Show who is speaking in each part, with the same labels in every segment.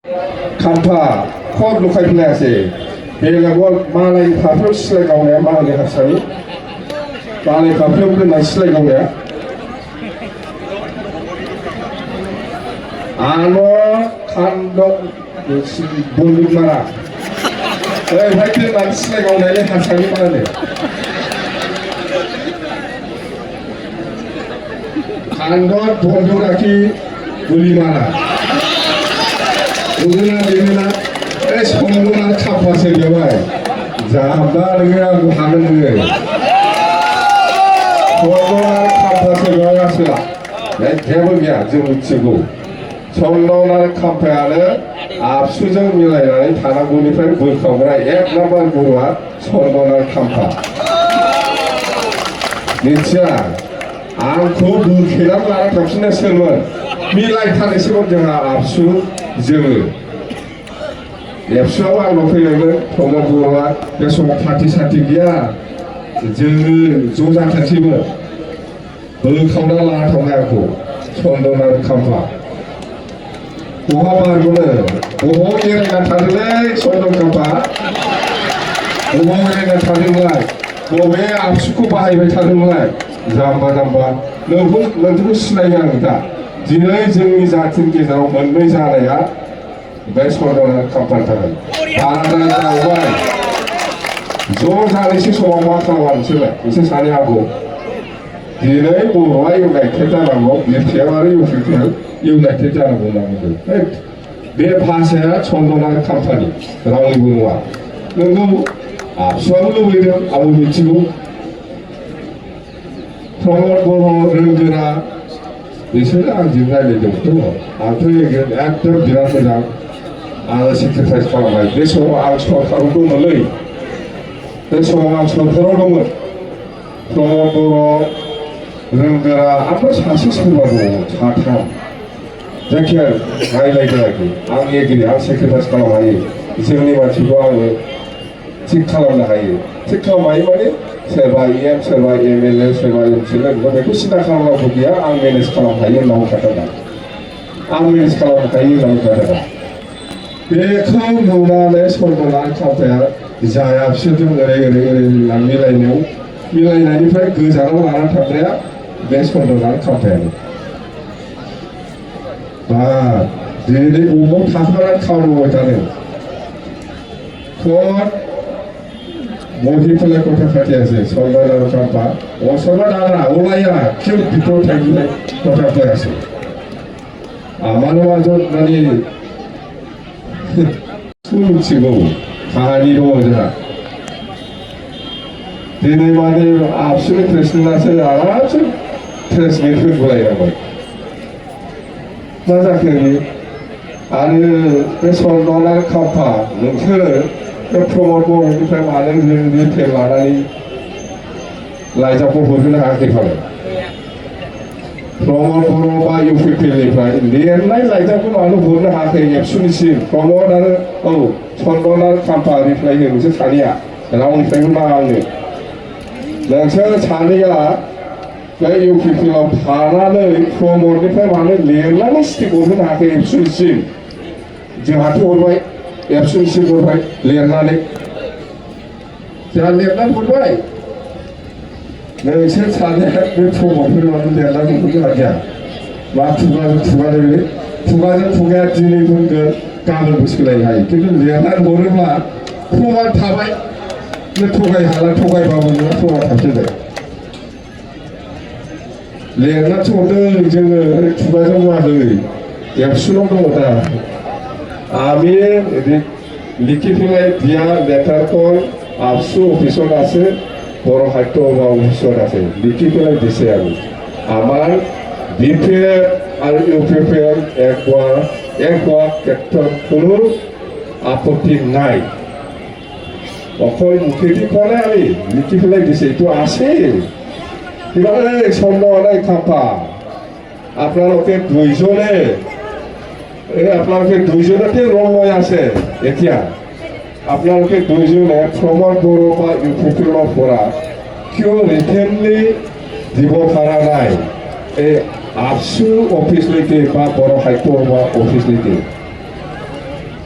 Speaker 1: 간파 코앞 녹화이 플레이하세 베일라고 마라이 카페 슬라이 가오네 마라이 합사니 마라이 카페 우리 슬라이 가오네 아노 칸동 볼륨 마라 화이트 난 슬라이 가오네 합사니 마라네 칸동 볼륨 볼륨 마라 우리나라 성공한 카파세 경우에 자바르하고 하는 거예요. 성공한 카파세 경우가 대부분이야 좀 치고 성공한 카파는 압수적 미라이라는 단어군이별 물컵이나 액나만 구루와 성공한 카파. 진짜 안고 무기랑 나랑 겹치는 설문 미라이 타는 시범정아 압수 जोङो एबसुआव आं फैयोमोन प्रमद बर'आ बे समाव पार्टि सार्टि गैया जोङो ज' जाथारसैमोन बोखावना लाना थांबाय आंखौ सन्दना खाम्फा बहा बारग'नो बबाव एरायना थादोंलै सन्दन खाम्फा बबाव एरायना थादोंलाय बबे आगजुखौ बाहायबाय थादोंलाय जाम्बा जाम्बा नोंथांखौ सिनायो आं दा दिनै जोंनि जाथिनि गेजेराव मोननै जानाया बे सन्दना खाम्फानि थाखाय बाराद्राय जाबाय ज' जानायसो समाव मा खालामा नोंसोर सानै आंखौ दिनै बर'आ इउनाइटेड जानांगौ बिटिआर आरो इउपिपिएल इउनाइटेड जानांगौ होनना बुंदों बे भाषाया सन्दना खाम्फानि रावनिबो नङा नोंगौ आबसुआबो लुबैदों आंबो मिथिगौ प्रमद बर' रोंगोरा बिसोरो आंजों रायज्लायदोंमोनथ' आंथ' एकदम बिराद मोजां आङो सेक्रिफाइस खालामबाय बे समाव आं सरकाराव दंमोनलै बे समाव आं सरकाराव दंमोन प्रमद बर' रोंगोरा ओमफ्राय सासे सोरबा दङ साथाम जायखिया रायज्लायदों आरोखि आं एग्रि आं सेक्रिफाइस खालामनो हायो जोंनि मानसिखौ आङो थिग खालामनो हायो थिग खालामनो हायो माने सोरबा एम सोरबा एमएलए सोरबा एमसिएलए बेखौ सिन्था खालामनांगौ गैया आं मेनेज खालामनो हायो होनना बुंखादों आं मेनेज खालामनो हायो होनना बुंखादों बेखौ नुनानै सन्दना खाम्फाया जाया बिसोरजों ओरै मिलायनायनिफ्राय गोजानाव लाना थांग्राया बे सन्दना खाम्फायानो बा दिनै बबाव थाखोनानै खावलायबाय थादों महिफुला कथा फाटियासै सन्दना खाम्फा असरबा दाना ओलाया केउ बिफोराव थांनाय कथा फैयासै आमानो माजों माने मिथिगौ खाहानि दङ जोंहा दिनै माने आबसुनि प्रेसिडेन्टआसो आरामसे ट्रेन्सलेट होगुलायनांबाय मा जाखो आरो बे सन्दना खाम्फा नोंसोरो बे प्रमद बर'निफ्राय मानो रिटेल लानानै लाइजामखौ हरहोनो हायाखै फालाय प्रमद बर' बा इउपिपिएलनिफ्राय लिरनाय लाइजामखौ मानो हरनो हायाखै एबसुनिसिम प्रमद आरो औ सन्दना खाम्फा रिप्लाय हो नोंसोर सानैया रावनिफ्रायबो नाङा आंनो नोंसोर सानैया बे इउपिपिएलआव थानानै प्रमदनिफ्राय मानो लिरनानै स्टिक हरहोनो हायाखै एबसुनिसिम जोंहाथ' हरबाय एबसुनिसिम हरबाय लिरनानै जोंहा लिरनानै हरबाय नोंसोर सानैया बे प्रमदफोर मानो लिरनानै हरनो हाया मा खुगाजों खुगाया दिनै बुंगोन गाबोनबो सोलायनो हायो खिन्थु लिरनानै हरोब्ला प्रमान थाबाय नों थगायहाला थगायबाबो नोङो प्रमान थाफिनबाय लिरनानैसो हरदों जोङो खुगाजों बुङाखै एबसुनाव दङ दा আমি লিখি পেলাই দিয়া লেটাৰখন আবসু অফিচত আছে বড় সাহিত্য সভা অফিচত আছে লিখি পেলাই দিছে আমি আমাৰ বিপিএল আৰু ইউপিপিএল এক হোৱা ক্ষেত্ৰত কোনো আপত্তি নাই অকল মুখেদি কোৱা নাই আমি লিখি পেলাই দিছে এইটো আছে সন্দনা খাম্ফা আপোনালোকে দুইজনে আপোনালোকে দুইজনতে ৰং হৈ আছে এতিয়া আপোনালোকে দুইজনে প্ৰমদ বড়ো বা ইউপিপিএলৰ পৰা কিয় ৰিটেনলি দিব পৰা নাই এই আবসু অফিচলৈকে বা বড়ো সাহিত্য সভা অফিচলৈকে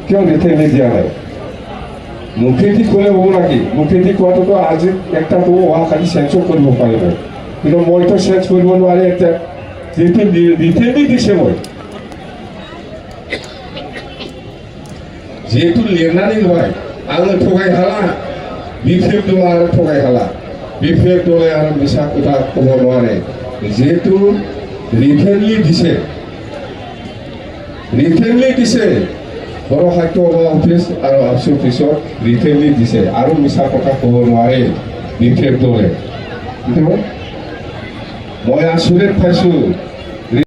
Speaker 1: কিয় ৰিটেইনলি দিয়া নাই মুখেদি ক'লে হ'ব নেকি মুখেদি কোৱাটোতো আজি একটাতো অহাকালি চেঞ্জো কৰিব পাৰিব কিন্তু মইতো চেঞ্জ কৰিব নোৱাৰি এতিয়া যিহেতু ৰিটেইনলি দিছে মই जिहेतु लिरनानै होबाय आङो थगाय हाला बिफेक दङ आरो थगाय हाला बिफेक दले आरो मिसा खोथा खबर नङाने जिहेतु रिटेनलि दिसे बर' साहित्य अफिस आरो आबसु अफिसत रिटेनलि दिसे आरो मिसा खोथा खबर नङारे बिफेक दले কিন্তু মই আচৰিত পাইছোঁ